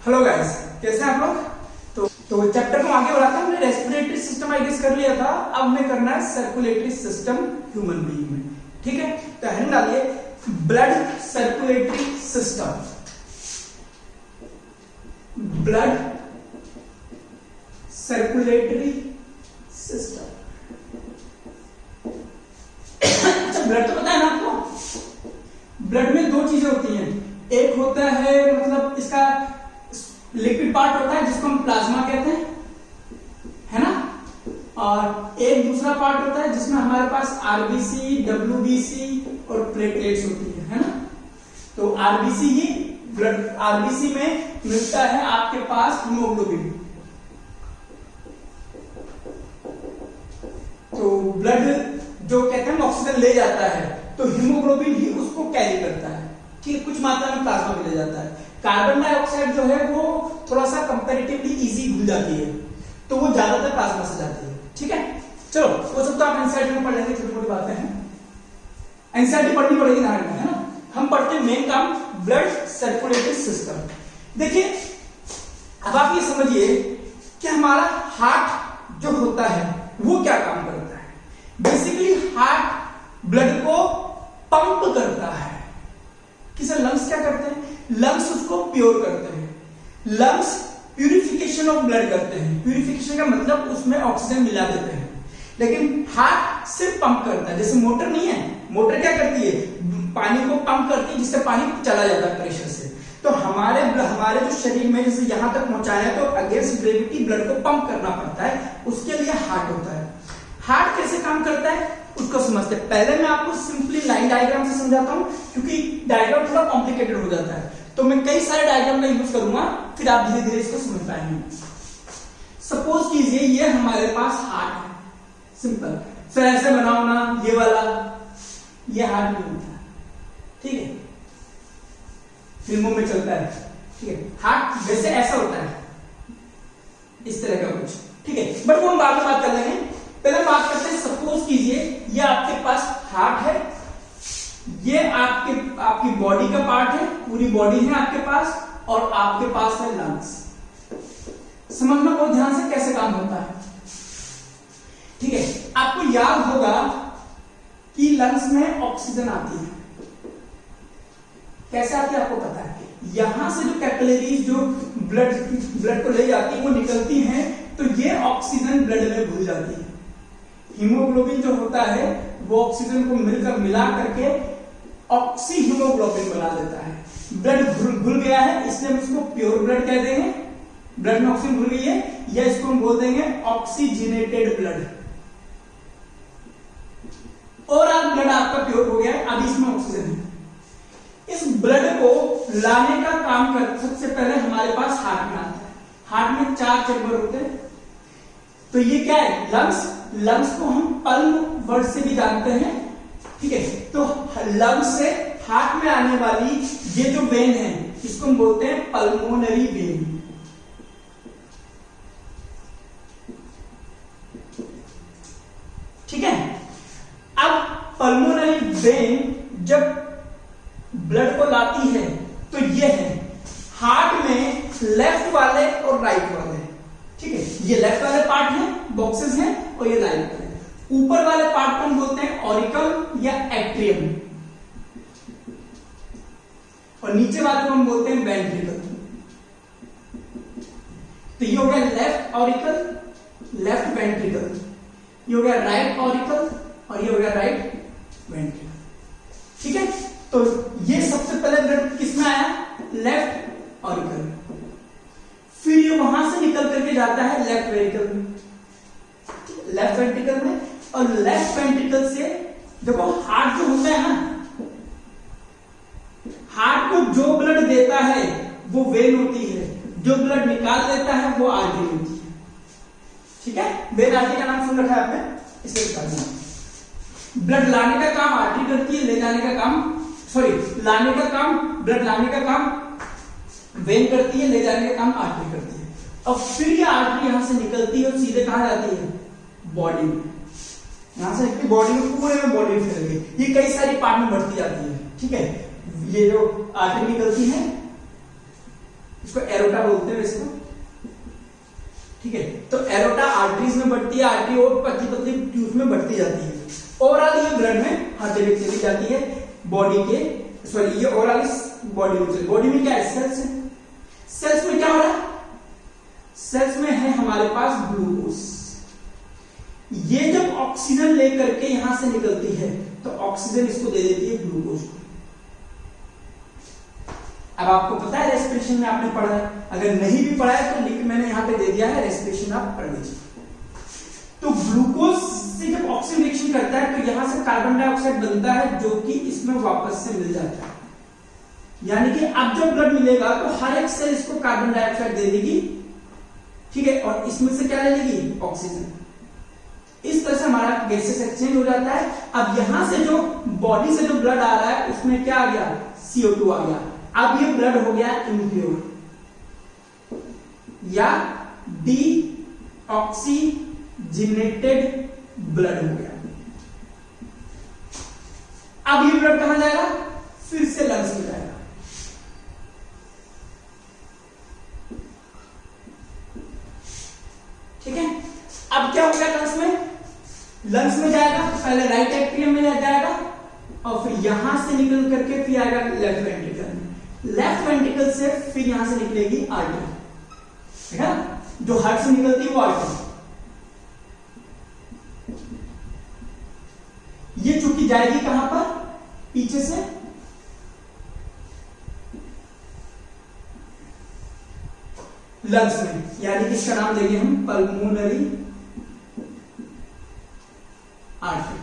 Hello guys, कैसे हैं आप लोग। तो चैप्टर को आगे बढ़ाते हैं। हमने रेस्पिरेटरी सिस्टम आई गेस कर लिया था, अब हमें करना है सर्कुलेटरी सिस्टम ह्यूमन बीइंग में। ठीक है, तो हेडिंग डालिए blood circulatory system. Blood circulatory system. अच्छा, ब्लड तो पता है ना आपको। ब्लड में दो चीजें होती हैं, एक होता है मतलब इसका लिक्विड पार्ट होता है जिसको हम प्लाज्मा कहते हैं, है ना, और एक दूसरा पार्ट होता है जिसमें हमारे पास आरबीसी, डब्ल्यूबीसी और प्लेटलेट्स होती है ना। तो आरबीसी ही ब्लड, आरबीसी में मिलता है आपके पास हीमोग्लोबिन। तो ब्लड जो कहते हैं ऑक्सीजन ले जाता है, तो हीमोग्लोबिन ही उसको कैरी करता है। ठीक, कुछ मात्रा में प्लाज्मा भी ले जाता है। कार्बन डाइऑक्साइड जो है वो थोड़ा सा कंपैरेटिवली इजी घुल जाती है, तो वो ज्यादातर प्लाज्मा से जाती है। ठीक है, चलो वो सब तो आप एनसीईआरटी में पढ़ लेंगे, छोटी मोटी बातें हैं, एनसीईआरटी पढ़नी पड़ेगी ना, है ना। हम पढ़ते हैं मेन काम ब्लड सर्कुलेटरी सिस्टम। देखिए, अब आप ये समझिए कि हमारा हार्ट जो होता है वो क्या काम करता है। बेसिकली हार्ट ब्लड को पंप करता है। किसे लंग्स क्या करते हैं, लंग्स उसको प्योर करते हैं। लंग्स प्यूरिफिकेशन ऑफ ब्लड करते हैं। प्यूरिफिकेशन का मतलब उसमें ऑक्सीजन मिला देते हैं। लेकिन हार्ट सिर्फ पंप करता है, जैसे मोटर नहीं है, मोटर क्या करती है, पानी को पंप करती है जिससे पानी चला जाता है प्रेशर से। तो हमारे जो शरीर में जैसे यहां तक पहुंचाया तो अगेंस्ट ग्रेविटी ब्लड को पंप करना पड़ता है, उसके लिए हार्ट होता है। हार्ट कैसे काम करता है उसको समझते हैं। पहले मैं आपको सिंपली लाइन डायग्राम से समझाता हूं, क्योंकि डायग्राम थोड़ा कॉम्प्लिकेटेड हो जाता है, तो मैं कई सारे डायग्राम का यूज करूंगा, फिर आप धीरे धीरे इसको समझ पाएंगे। सपोज कीजिए ये हमारे पास हार्ट है, सिंपल सर ऐसे बनाओ ना, ये वाला, ये हार्ट नहीं होता है। ठीक है, फिल्मों में चलता है। ठीक है, हार्ट वैसे ऐसा होता है, इस तरह का कुछ। ठीक है, बट वो हम बाद में बात कर लेंगे। पहले बात करते हैं, सपोज कीजिए ये आपके पास हार्ट है, ये आपकी बॉडी का पार्ट है, पूरी बॉडी है आपके पास, और आपके पास है लंग्स। समझना बहुत ध्यान से कैसे काम होता है। ठीक है, आपको याद होगा कि लंग्स में ऑक्सीजन आती है। कैसे आती है आपको पता है, यहां से जो कैपिलरीज जो ब्लड को ले जाती है वो निकलती हैं, तो ये ऑक्सीजन ब्लड में घुल जाती है। हीमोग्लोबिन जो होता है वो ऑक्सीजन को मिला करके ऑक्सी हीमोग्लोबिन बना देता है। ब्लड घुल गया है, इसलिए हम इसको प्योर ब्लड कह देंगे। ब्लड में ऑक्सीजन घुल गई है, या इसको हम बोल देंगे ऑक्सीजनेटेड ब्लड। और अब ब्लड आपका प्योर हो गया है, अब इसमें ऑक्सीजन है। इस ब्लड को लाने का काम कर सबसे पहले हमारे पास हार्ट में आता है। हार्ट में 4 चैम्बर होते हैं। तो ये क्या है, लंग्स। लंग्स को हम पल्म वर्ड से भी जानते हैं। ठीक है, तो लंग्स से हार्ट में आने वाली ये जो वेन है इसको हम बोलते हैं पल्मोनरी वेन। ठीक है, अब पल्मोनरी वेन जब ब्लड को लाती है तो ये है हार्ट में लेफ्ट वाले और राइट वाले। ठीक है, ये लेफ्ट वाले पार्ट है, बॉक्सेस हैं, और ये राइट वाले। ऊपर वाले पार्ट को हम बोलते हैं ऑरिकल या एट्रियम, और नीचे वाले को हम बोलते हैं वेंट्रिकल। तो ये हो गया लेफ्ट ऑरिकल, लेफ्ट वेंट्रिकल, ये हो गया राइट ऑरिकल, और ये हो गया राइट वेंट्रिकल। ठीक है, तो ये सबसे पहले ब्लड किसमें आया, लेफ्ट ऑरिकल, फिर ये वहां से निकल करके जाता है लेफ्ट वेंट्रिकल में, लेफ्ट वेंट्रिकल में, और लेफ्ट वेंट्रिकल से देखो हार्ट जो होता है ना, हार्ट को जो ब्लड देता है वो वेन होती है, जो ब्लड निकाल देता है वो आर्टरी होती है। ठीक है, वेन आर्टरी का नाम सुन रखा है आपने, इसे बता दें। ब्लड लाने का काम आर्टरी करती है, ले जाने का काम, सॉरी लाने का काम, ब्लड लाने का काम वेन करती है, ले जाने का काम आर्टरी करती है। और फिर ये आर्टरी यहां से निकलती है और सीधे कहां जाती है, बॉडी में। यहां से बॉडी में, पूरे में बॉडी में फैल गई, ये कई सारी पार्ट में बढ़ती जाती है। ठीक है, ये जो आर्टरी निकलती है इसको एरोटा बोलते हैं वैसे तो, ठीक है। तो एरोटा आर्टरीज में बढ़ती है, आर्टरी और पतली पतली ट्यूब में बढ़ती जाती है। ओवरऑल ये ब्लड में हर जगह चली जाती है बॉडी के, सॉरी ये ओवरऑल इस बॉडी में चली। बॉडी में क्या है? सेल्स है। सेल्स में क्या हो रहा है? सेल्स में है हमारे पास ग्लूकोज। ये जब ऑक्सीजन लेकर के यहां से निकलती है तो ऑक्सीजन इसको दे देती है ग्लूकोज को। अब आपको पता है रेस्पिरेशन में आपने पढ़ा है, अगर नहीं भी पढ़ा है तो लिख मैंने यहां पे दे दिया है, रेस्पिरेशन आप पढ़ लीजिए। तो ग्लूकोज से जब ऑक्सीजन रिएक्शन करता है तो यहां से कार्बन डाइऑक्साइड बनता है जो कि इसमें वापस से मिल जाता है। यानी कि अब जब ब्लड मिलेगा तो हर एक सेल इसको कार्बन डाइऑक्साइड दे देगी, ठीक है, और इसमें से क्या ले लेगी? ऑक्सीजन। इस तरह से हमारा गैसेस एक्सचेंज हो जाता है। अब यहां से जो बॉडी से जो ब्लड आ रहा है उसमें क्या आ गया? CO2 आ गया। अब ये ब्लड हो गया इम्प्योर या डीऑक्सीजिनेटेड ब्लड हो गया। अब ये ब्लड कहां जाएगा? फिर से लंग्स में जाएगा। ठीक है, अब क्या हो गया? लंग्स में, लंग्स में जाएगा तो पहले राइट एट्रियम में जाएगा और फिर यहां से निकल करके फिर आएगा लेफ्ट वेंट्रिकल में। लेफ्ट वेंट्रिकल से फिर यहां से निकलेगी आर्टरी, ठीक है, जो हार्ट से निकलती है वो आर्टरी। ये चूंकि जाएगी कहां पर? पीछे से लंग्स में, यानी कि इसका नाम देंगे हम पल्मोनरी आर्टरी।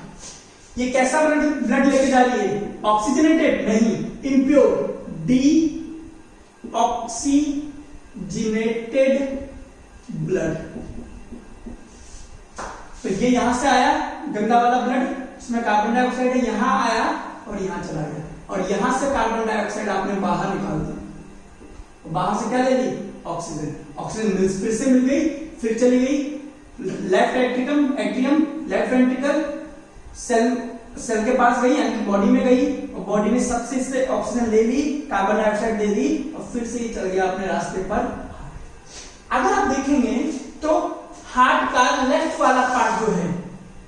ये कैसा ब्लड लेके जा रही है? ऑक्सीजनेटेड नहीं, इम्प्योर, डीऑक्सीजिनेटेड ब्लड। तो ये यहां से आया गंदा वाला ब्लड, इसमें कार्बन डाइऑक्साइड है, यहां आया और यहां चला गया, और यहां से कार्बन डाइऑक्साइड आपने बाहर निकाल दिया। बाहर से क्या ले ली? ऑक्सीजन। ऑक्सीजन फिर से मिल गई, फिर चली गई left atrium, left ventricle, cell के पास गई, यानी बॉडी में गई, और बॉडी ने सबसे इससे ऑक्सीजन ले ली, कार्बन डाइऑक्साइड दे दी, और फिर से ये चल गया अपने रास्ते पर। अगर आप देखेंगे तो हार्ट का लेफ्ट वाला पार्ट जो है,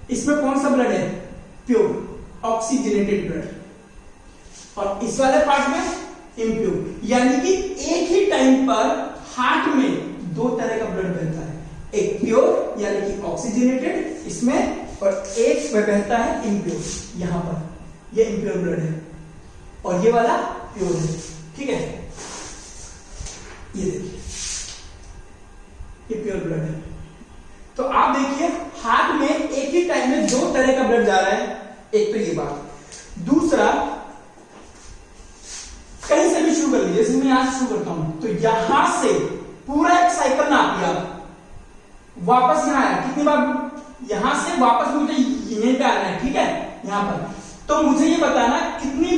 इसमें कौन सा ब्लड है? प्योर ऑक्सीजनेटेड ब्लड, और इस वाले पार्ट में इम्प्योर। यानी कि एक ही टाइम पर हार्ट में दो तरह का ब्लड बहता है, एक प्योर यानी कि ऑक्सीजनेटेड इसमें, और एक में बहता है इम्प्योर। यहां पर ये इम्प्योर ब्लड है और ये वाला प्योर है, ठीक है। ये देखिए ये प्योर ब्लड है। तो आप देखिए हार्ट में एक ही टाइम में दो तरह का ब्लड जा रहा है, एक तो ये बात। दूसरा, कहीं से भी शुरू कर लीजिए, जैसे मैं यहां से शुरू करता हूं, तो यहां से पूरा एक साइकिल नाप लिया, वापस यहां आया, कितनी बार यहां से वापस मुझे यहीं पे आना है, ठीक है, यहां पर। तो मुझे ये बताना कितनी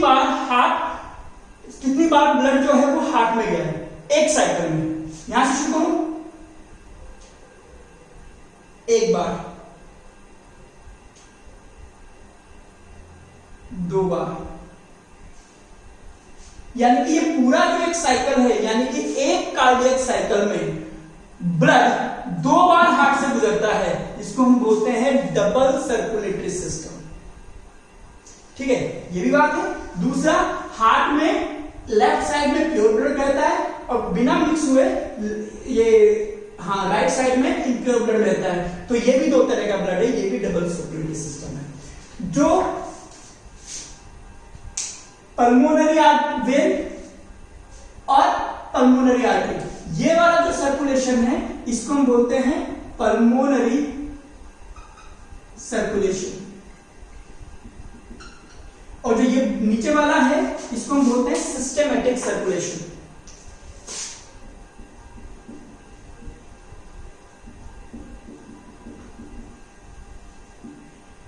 बार ब्लड जो है वो हार्ट में गया है एक साइकिल में। यहां से शुरू करूं, एक बार, दो बार, यानी कि ये पूरा जो एक साइकिल है, यानी कि एक कार्डियक साइकिल में ब्लड दो बार हार्ट से गुजरता है, इसको हम बोलते हैं डबल सर्कुलेटरी सिस्टम, ठीक है, ये भी बात है। दूसरा, हार्ट में लेफ्ट साइड में प्योर ब्लड रहता है और बिना मिक्स हुए ये राइट साइड में इम्प्योर ब्लड रहता है। तो ये भी दो तरह का ब्लड है, ये भी डबल सर्कुलेटरी सिस्टम है। जो पल्मोनरी वेन और पल्मोनरी आर्टरी, ये वाला जो सर्कुलेशन है इसको हम बोलते हैं पल्मोनरी सर्कुलेशन, और जो ये नीचे वाला है इसको हम बोलते हैं सिस्टेमेटिक सर्कुलेशन।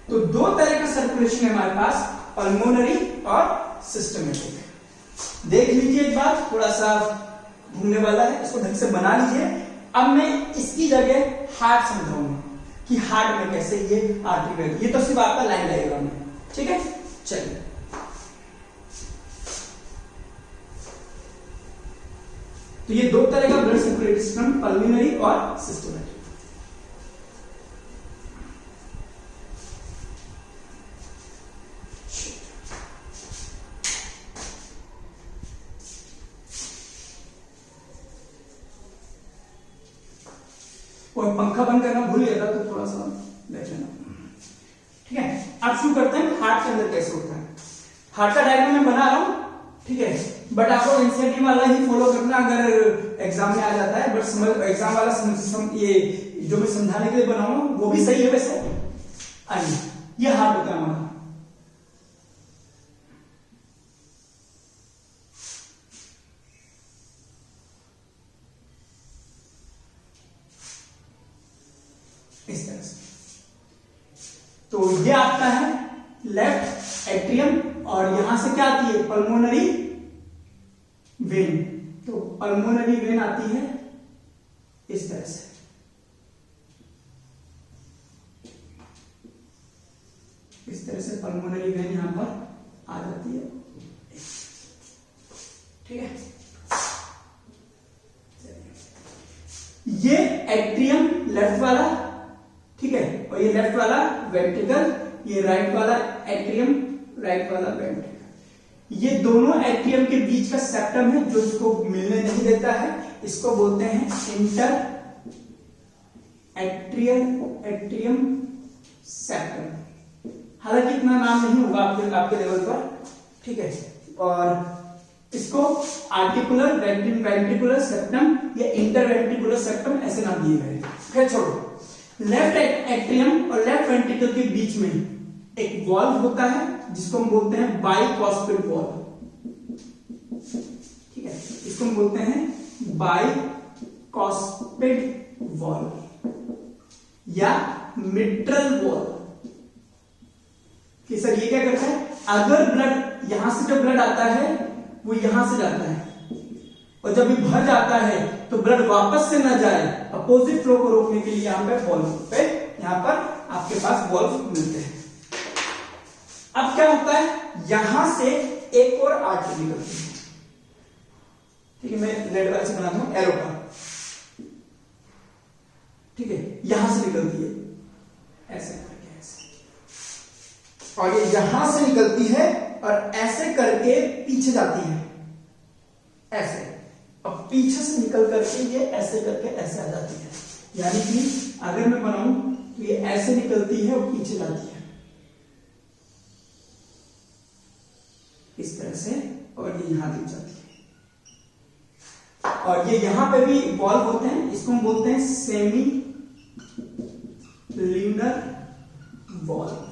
तो दो तरह का सर्कुलेशन है हमारे पास, पल्मोनरी और सिस्टेमेटिक। देख लीजिए एक बार, थोड़ा सा घूमने वाला है, इसको ढंग से बना लीजिए। अब मैं इसकी जगह हार्ट समझाऊंगा कि हार्ट में कैसे ये आर्टरी बहती है। ये तो सिर्फ आपका लाइन डायग्राम है, ठीक है। चलिए, तो ये दो तरह का ब्लड सर्कुलेटरी सिस्टम, पल्मोनरी और सिस्टोमेटिक। और पंखा बंद करना भूल गया था तो थोड़ा सा देख लेना। ठीक है, अब शुरू करते हैं हार्ट के अंदर कैसे होता है। हार्ट का डायग्राम मैं बना रहा हूं, ठीक है, बट आपको एनसीईआरटी वाला ही फॉलो करना अगर एग्जाम में आ जाता है। बट समझ एग्जाम वाला ये जो मैं समझाने के लिए बनाऊंगा वो भी सही है वैसे। आइए, ये हार्ट होता है हमारा। इस तरह से तो ये आता है लेफ्ट एट्रियम और यहां से क्या आती है पल्मोनरी वेन। तो पल्मोनरी वेन आती है इस तरह से, इस तरह से पल्मोनरी वेन यहां पर आ जाती है। ठीक है, ये एट्रियम लेफ्ट वाला, ठीक है, और ये लेफ्ट वाला वेंट्रिकल, ये राइट वाला एट्रियम, राइट वाला वेंट्रिकल। ये दोनों एट्रियम के बीच का सेप्टम है जो इसको मिलने नहीं देता है, इसको बोलते हैं इंटर एट्रियम सेप्टम। हालांकि इतना नाम नहीं होगा आपके लेवल पर, ठीक है। और इसको आर्टिकुलर वेंट्रिकुलर सेप्टम या इंटरवेंट्रिकुलर सेप्टम ऐसे नाम दिए गए। खैर छोड़ो, लेफ्ट एट्रियम और लेफ्ट वेंट्रिकल के बीच में एक वॉल्व होता है जिसको हम बोलते हैं बाइकॉस्पिड वॉल्व। ठीक है, इसको हम बोलते हैं बाइकॉस्पिड वॉल्व या मिट्रल वॉल्व। कि सर ये क्या करता है, अगर ब्लड यहां से जो ब्लड आता है वो यहां से जाता है और जब ये भर जाता है तो ब्लड वापस से ना जाए, अपोजिट फ्लो को रोकने के लिए यहां पे वॉल्व पे यहां पर आपके पास वॉल्व मिलते हैं। अब क्या होता है, यहां से एक और आर्टरी निकलती है। ठीक है, मैं रेड वाले से बनाता हूं एरो का। ठीक है, यहां से निकलती है ऐसे करके, ऐसे, और ये यहां से निकलती है और ऐसे करके पीछे जाती है ऐसे। अब पीछे से निकल करके ये ऐसे करके ऐसे आ जाती है, यानी कि अगर मैं बनाऊं तो ये ऐसे निकलती है और पीछे जाती है इस तरह से, और ये यहां दिख जाती है। और ये यहां पे भी वॉल्व होते हैं, इसको हम बोलते हैं सेमी ल्यूनर वॉल्व,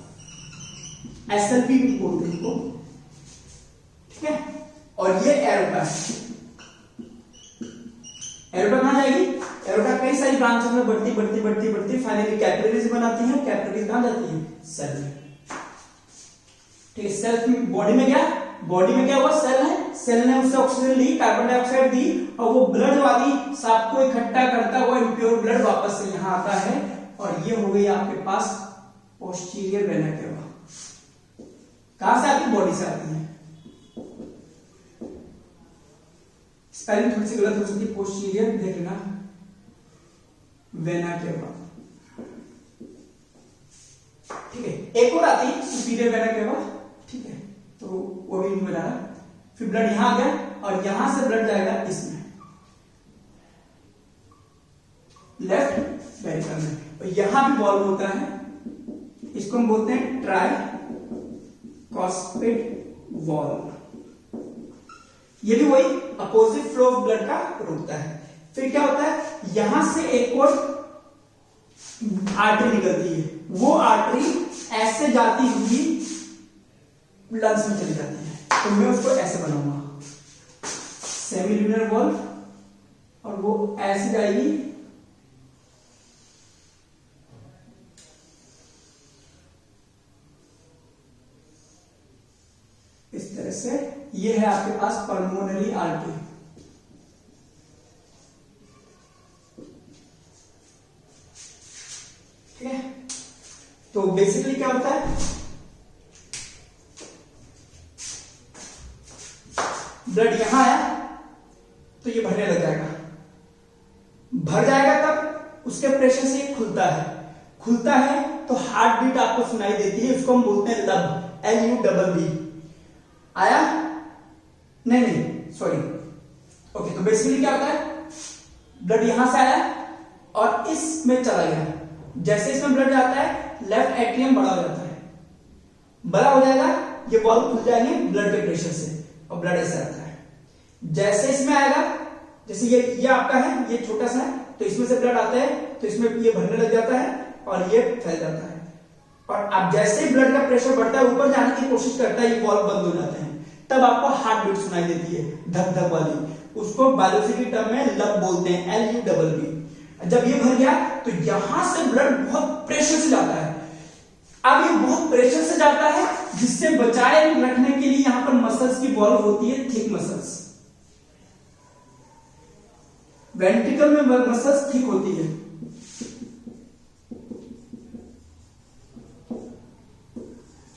एसएलवी भी बोलते हैं इनको। ठीक है, और ये एरोका है। एरोका कहां जाएगी, एरोका कई सारी ब्रांचों में बढ़ती बढ़ती बढ़ती बढ़ती फाइनली कैपिलरीज बनाती है। कैपिलरीज कहां जाती है, सेल में। ठीक है, सेल बॉडी में क्या, बॉडी में क्या हुआ, सेल है, सेल ने उससे ऑक्सीजन ली, कार्बन डाइऑक्साइड दी, और वो ब्लड वाली सांप को इकट्ठा करता हुआ इम्प्योर ब्लड वापस से यहां आता है, और ये हो गई आपके पास पोस्टीरियर वेना केवा। कहां से आती, बॉडी से आती है। स्पेलिंग थोड़ी सी गलत हो सकती है, पोस्टीरियर देख लेना, वेना केवा। ठीक है, एक और आती है सुपीरियर वेना केवा। ठीक है, तो वो भी बना रहा। फिर ब्लड यहां आ गया और यहां से ब्लड जाएगा इसमें लेफ्ट वेंट्रिकल में, और यहां भी वॉल्व होता है, इसको हम बोलते हैं ट्राई कॉस्पिड वॉल्व। ये भी वही अपोजिट फ्लो ऑफ ब्लड का रोकता है। फिर क्या होता है, यहां से एक और आर्टरी निकलती है, वो आर्टरी ऐसे जाती हुई लंग्स में चली जाती है, तो मैं उसको ऐसे बनाऊंगा सेमी ल्यूनर वॉल्व, और वो ऐसे जाएगी इस तरह से। ये है आपके पास पल्मोनरी आर्टरी। ठीक है, तो बेसिकली क्या होता है, ब्लड यहां आया तो ये भरने लग जाएगा, भर जाएगा तब उसके प्रेशर से ये खुलता है तो हार्ट बीट आपको सुनाई देती है, उसको हम बोलते हैं लब, LUBB। आया? नहीं सॉरी। ओके, तो बेसिकली क्या होता है, ब्लड यहां से आया और इसमें चला गया, जैसे इसमें ब्लड जाता है लेफ्ट एट्रियम बड़ा हो जाता है, बड़ा हो जाएगा, ये वॉल्व खुल जाएंगे ब्लड के प्रेशर से और ब्लड ऐसे आता है। जैसे इसमें आएगा, जैसे ये आपका है, ये छोटा सा है, तो इसमें से ब्लड आता है तो इसमें ये भरने लग जाता है और ये फैल जाता है। और अब जैसे ब्लड का प्रेशर बढ़ता है, ऊपर जाने की कोशिश करता है, ये वॉल्व बंद हो जाते हैं, तब आपको हार्ट बीट सुनाई देती है, धक धक वाली, उसको बायोलॉजी की टर्म में लब बोलते हैं, LUBB। जब ये भर गया तो यहां से ब्लड बहुत प्रेशर से जाता है। अब ये बहुत प्रेशर से जाता है, जिससे बचाए रखने के लिए यहां पर मसल्स की वॉल्व होती है, थिक मसल्स। वेंट्रिकल में मसल्स थिक होती है,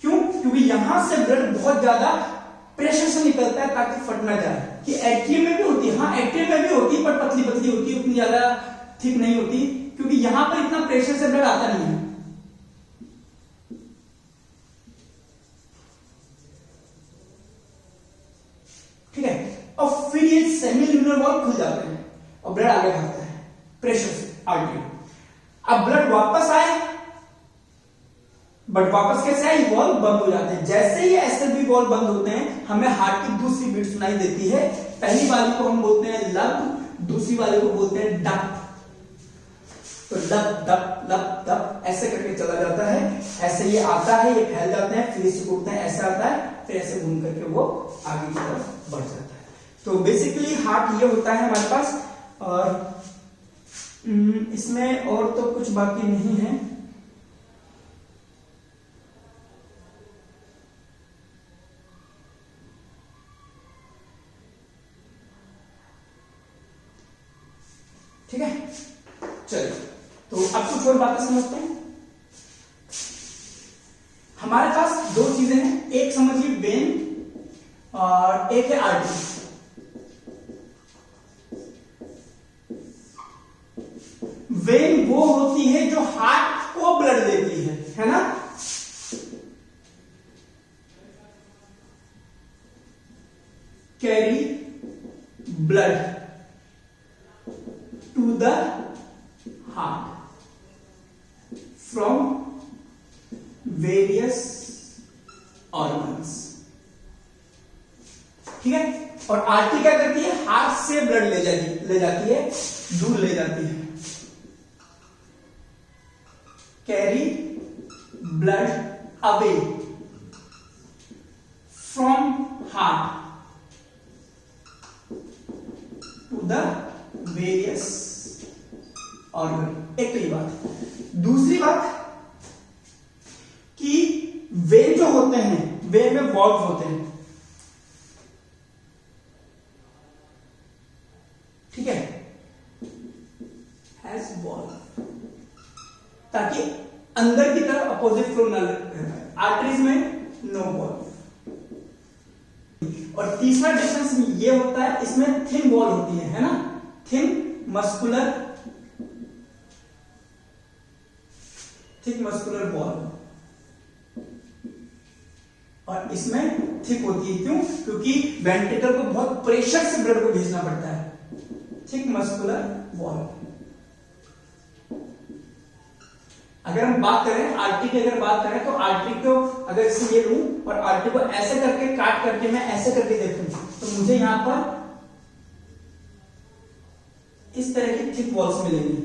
क्यों? क्योंकि यहां से ब्लड बहुत ज्यादा प्रेशर से निकलता है ताकि फट ना जाए। कि एट्रियम में भी होती है, हाँ एट्रियम में भी होती है, पर पतली पतली होती है, उतनी ज्यादा थिक नहीं होती, क्योंकि यहां पर इतना प्रेशर से ब्लड आता नहीं है। ठीक है, और फिर ये सेमी ल्यूनर वॉल्व खुल जाते हैं और ब्लड आगे भागता है प्रेशर से, आर्टरी। अब ब्लड वापस आए, बट वापस कैसे आए, वॉल्व बंद हो जाते हैं। जैसे ही SLV वॉल्व बंद होते हैं, हमें हार्ट की दूसरी बीट सुनाई देती है। पहली वाली को हम बोलते हैं लब, दूसरी वाले को बोलते हैं डप। तो लब डप लब डप ऐसे करके चला जाता है, ऐसे ये आता है, ये फैल जाते हैं, फिर इसे उठते हैं, ऐसे आता है, फिर ऐसे घूम करके वो आगे की तरफ बढ़ जाता है। तो बेसिकली हार्ट ये होता है हमारे पास, और इसमें और तो कुछ बाकी नहीं है। ठीक है, चलिए तो अब कुछ और बातें समझते हैं। हमारे पास दो चीजें हैं, एक समझिए वेन और एक है आर्टरी। वेन वो होती है जो हार्ट को ब्लड देती है ना? Carry blood to the heart from various organs। ठीक है, और आर्टरी क्या करती है, हार्ट से ब्लड ले जाती है, दूर ले जाती है। Carry blood away from heart to the various organ. एक तो ये बात। दूसरी बात कि वेन जो होते हैं, वेन में वॉल्व होते हैं, ठीक है, हैज वॉल्व, ताकि अंदर की तरफ अपोजिट फ्लो न लगे। आर्टरीज में नो वॉल्व। और तीसरा डिफरेंस ये होता है, इसमें थिन वॉल होती है ना, थिन मस्कुलर वॉल, और इसमें थिक होती है। क्यों? क्योंकि वेंट्रिकल को बहुत प्रेशर से ब्लड को भेजना पड़ता है। Thick muscular wall. अगर हम बात करें आर्टरी की, अगर बात करें तो आर्टरी को अगर इसे ये लूं और आर्टरी को ऐसे करके काट करके मैं ऐसे करके देखूं, तो मुझे यहां पर इस तरह की थिक वॉल्स मिलेंगी,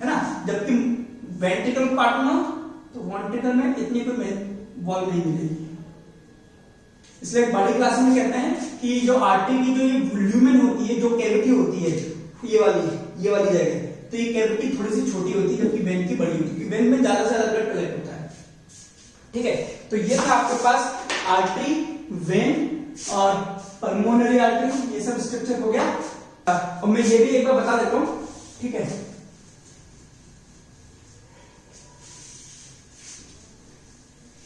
है ना? जबकि वेंट्रिकल को काटूंगा तो वेंट्रिकल में इतनी कोई वॉल नहीं मिलेगी। इसलिए बॉडी क्लास में कहते हैं कि जो आर्टरी की जो ये ल्यूमेन होती है, जो कैविटी होती है, ये वाली जगह, तो ये कैविटी थोड़ी सी छोटी होती है, जबकि वेन की बड़ी होती है। वेन में ज्यादा से ज्यादा ब्लड कलेक्ट होता है। ठीक है, तो ये था आपके पास आर्टरी, वेन और पल्मोनरी आर्टरी, ये सब स्ट्रक्चर हो गया। और मैं ये भी एक बार बता देता हूं, ठीक है?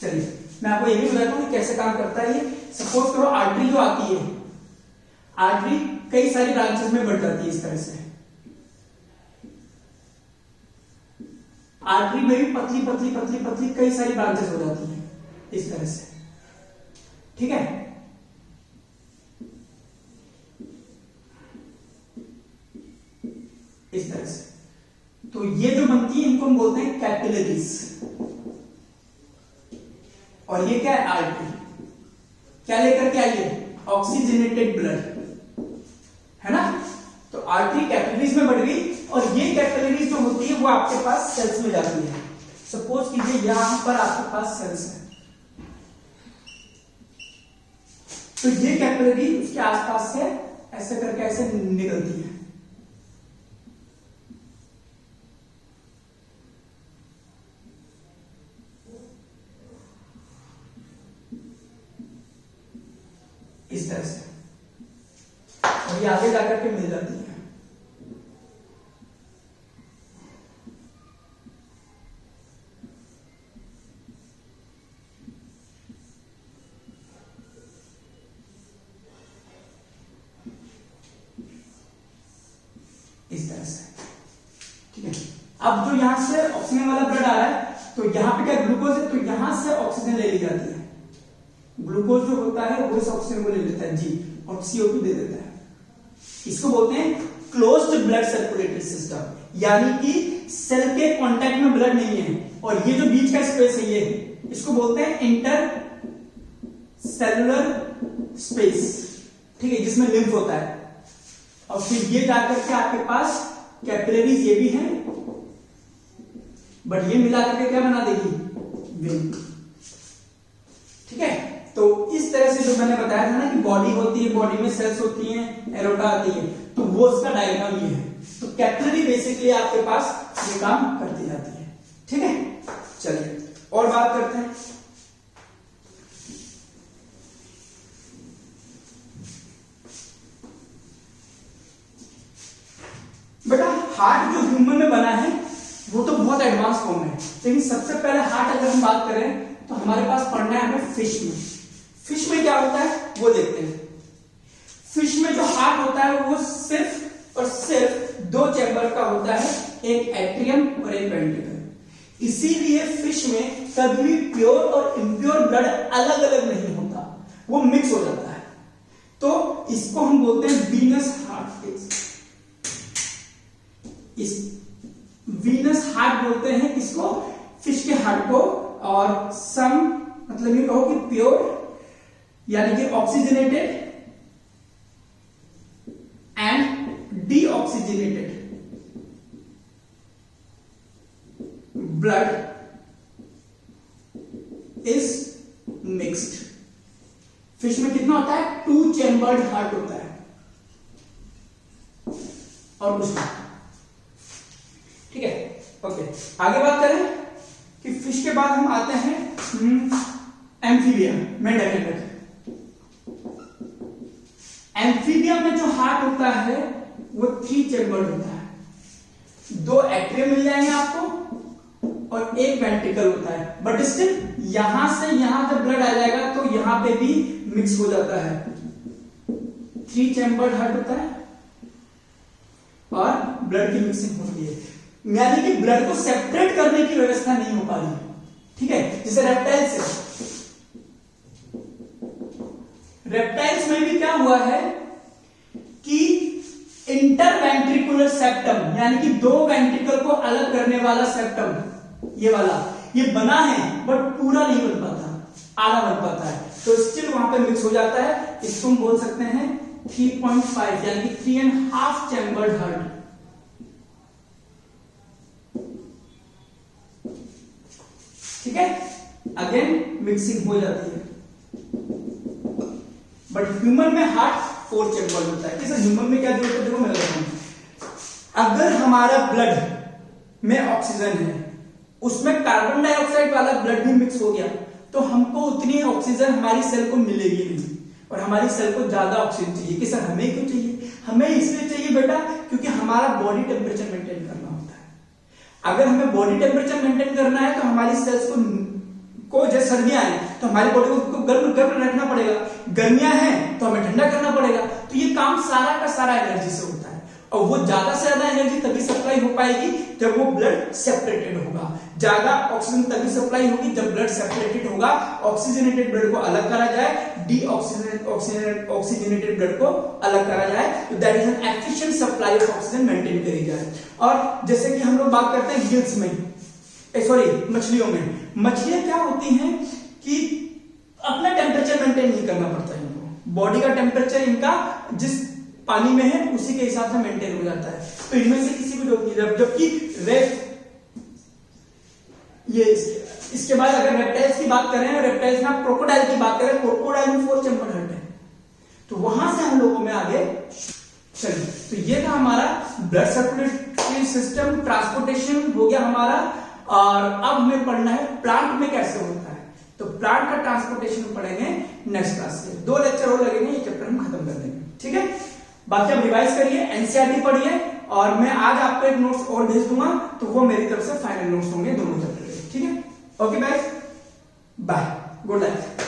चलिए मैं आपको ये भी बताता हूं कि कैसे काम करता है ये। सपोज करो आर्टरी जो आती है, आर्टरी कई सारी ब्रांचेस में बढ़ जाती है इस तरह से। आर्टरी में भी पतली पतली पतली पतली कई सारी ब्रांचेस हो जाती हैं इस तरह से, ठीक है। इस तरह से तो ये जो बनती है इनको हम बोलते हैं कैपिलरीज, और ये क्या है आर्टरी। क्या लेकर के आइए, ऑक्सीजनेटेड ब्लड, है ना। तो आर्टरी कैपिलरीज में बढ़ गई, और ये कैपिलरीज जो होती है वो आपके पास सेल्स में जाती है। सपोज कीजिए यहां पर आपके पास सेल्स है, तो ये कैपिलरी उसके आसपास से ऐसे करके ऐसे निकलती है। इस तरह से, और ये आगे जाकर के मिल जाती है। इस तरह से, ठीक है। अब जो यहां से ऑक्सीजन वाला ब्लड आ रहा है, तो यहां पे क्या ग्लूकोज है, तो यहां से ऑक्सीजन ले ली जाती है। ग्लूकोज जो होता है वो इस ऑक्सीजन को ले लेता है जी, और CO2 दे देता है। इसको बोलते हैं क्लोज्ड ब्लड सर्कुलेटरी सिस्टम, यानी कि सेल के कांटेक्ट में ब्लड नहीं है, और ये जो बीच का स्पेस है ये, इसको बोलते हैं इंटर सेलुलर स्पेस, ठीक है, जिसमें लिम्फ होता है। और फिर ये जाकर के आपके पास कैपिलरीज ये भी हैं, बट ये मिला करके क्या बना देगी, वेन, ठीक है। तो इस तरह से जो मैंने बताया था ना कि बॉडी होती है, बॉडी में सेल्स होती हैं, एरोटा आती है, तो वो उसका डायग्राम ये है। तो कैपिलरी बेसिकली आपके पास ये काम करती जाती है, ठीक है। चलिए और बात करते हैं। बेटा हार्ट जो ह्यूमन में बना है वो तो बहुत एडवांस फॉर्म है, लेकिन सबसे पहले हार्ट अगर हम बात करें तो हमारे पास पढ़ना है हमें फिश में। फिश में क्या होता है वो देखते हैं। फिश में जो हार्ट होता है वो सिर्फ और सिर्फ 2 चैम्बर का होता है, एक एट्रियम और एक वेंट्रिकल। इसीलिए फिश में कभी भी प्योर और इम्प्योर ब्लड अलग अलग नहीं होता, वो मिक्स हो जाता है। तो इसको हम बोलते हैं वीनस हार्ट। इस वीनस हार्ट बोलते हैं इसको, फिश के हार्ट को। और सम मतलब ये कहो कि प्योर यानी कि oxygenated and deoxygenated blood is mixed. Fish में कितना होता है, 2 चैम्बर्ड हार्ट होता है, और कुछ नहीं, ठीक है। ओके, आगे बात करें कि फिश के बाद हम आते हैं एम्फीबिया, मेंढक के अंदर। एम्फीबिया में जो हार्ट होता है वो 3 चैम्बर्ड होता है। 2 एट्रियम मिल जाएंगे आपको और एक वेंट्रिकल होता है, बट स्टिल यहां से यहां जब ब्लड आ जाएगा तो यहां पे भी मिक्स हो जाता है। 3 चैम्बर्ड हार्ट होता है और ब्लड की मिक्सिंग होती है, यानी कि ब्लड को सेपरेट करने की व्यवस्था नहीं हो पा रही, ठीक है। जैसे रेप्टाइल्स है, रेप्टाइल्स में भी क्या हुआ है कि इंटरवेंट्रिकुलर सेप्टम यानी कि 2 वेंट्रिकल को अलग करने वाला सेप्टम, ये वाला ये बना है बट पूरा नहीं बन पाता, आधा बन पाता है, तो स्टिल वहां पे मिक्स हो जाता है। इसको हम बोल सकते हैं 3.5 यानी कि 3.5 चैम्बर्ड हार्ट। ठीक है, अगेन मिक्सिंग हो जाती है, बट ह्यूमन में हार्ट 4 चैम्बर होता है। जैसे ह्यूमन में क्या जरूरत है, देखो मैं बताऊं, अगर हमारा ब्लड में ऑक्सीजन है, उसमें कार्बन डाइऑक्साइड वाला ब्लड भी मिक्स हो गया, तो हमको उतनी ऑक्सीजन हमारी सेल को मिलेगी नहीं, और हमारी सेल को ज्यादा ऑक्सीजन चाहिए। कि सर हमें क्यों चाहिए? हमें इसलिए चाहिए बेटा क्योंकि हमारा बॉडी टेम्परेचर मेंटेन करना होता है। अगर हमें बॉडी टेम्परेचर मेंटेन करना है तो हमारी सेल्स को जैसे सर्दियां हैं तो हमारी बॉडी को गर्म गर्म रखना पड़ेगा, गर्मियां हैं तो हमें ठंडा करना पड़ेगा। तो ये काम सारा का सारा एनर्जी से होता है, और वो ज्यादा से ज्यादा एनर्जी तभी सप्लाई हो पाएगी जब वो ब्लड सेपरेटेड होगा। ज्यादा ऑक्सीजन तभी सप्लाई होगी जब ब्लड सेपरेटेड होगा, ऑक्सीजनेटेड ब्लड को अलग करा जाए, ऑक्सीजनेटेड ब्लड को अलग करा जाए, तो that is an efficient supply of oxygen maintain करी जाए। और जैसे कि हम लोग बात करते हैं गिल्स में, सॉरी मछलियों में, मछलियां क्या होती हैं कि अपना टेम्परेचर मेंटेन नहीं करना पड़ता है इनको, बॉडी का टेम्परेचर इनका जिस पानी में है उसी के हिसाब से मेंटेन हो जाता है। तो इनमें से किसी को जबकि ये इसके बाद अगर रेप्टाइल्स की बात करें, रेप्टाइल्स में क्रोकोडाइल की बात करें, क्रोकोडाइल में 4 चैम्बर हार्ट है, तो वहां से हम लोगों में आगे चलिए। तो ये था हमारा ब्लड सर्कुलेटरी सिस्टम, ट्रांसपोर्टेशन हो गया हमारा। और अब हमें पढ़ना है प्लांट में कैसे होता है, तो प्लांट का ट्रांसपोर्टेशन पढ़ेंगे नेक्स्ट क्लास से। 2 लेक्चर और लगेंगे, ये चैप्टर हम खत्म कर देंगे, ठीक है। बाकी आप रिवाइज करिए, एनसीईआरटी पढ़िए, और मैं आज आपको एक नोट्स और भेज दूंगा, तो वो मेरी तरफ से फाइनल नोट्स होंगे दोनों चैप्टर के, ठीक है। Okay guys, bye, good night.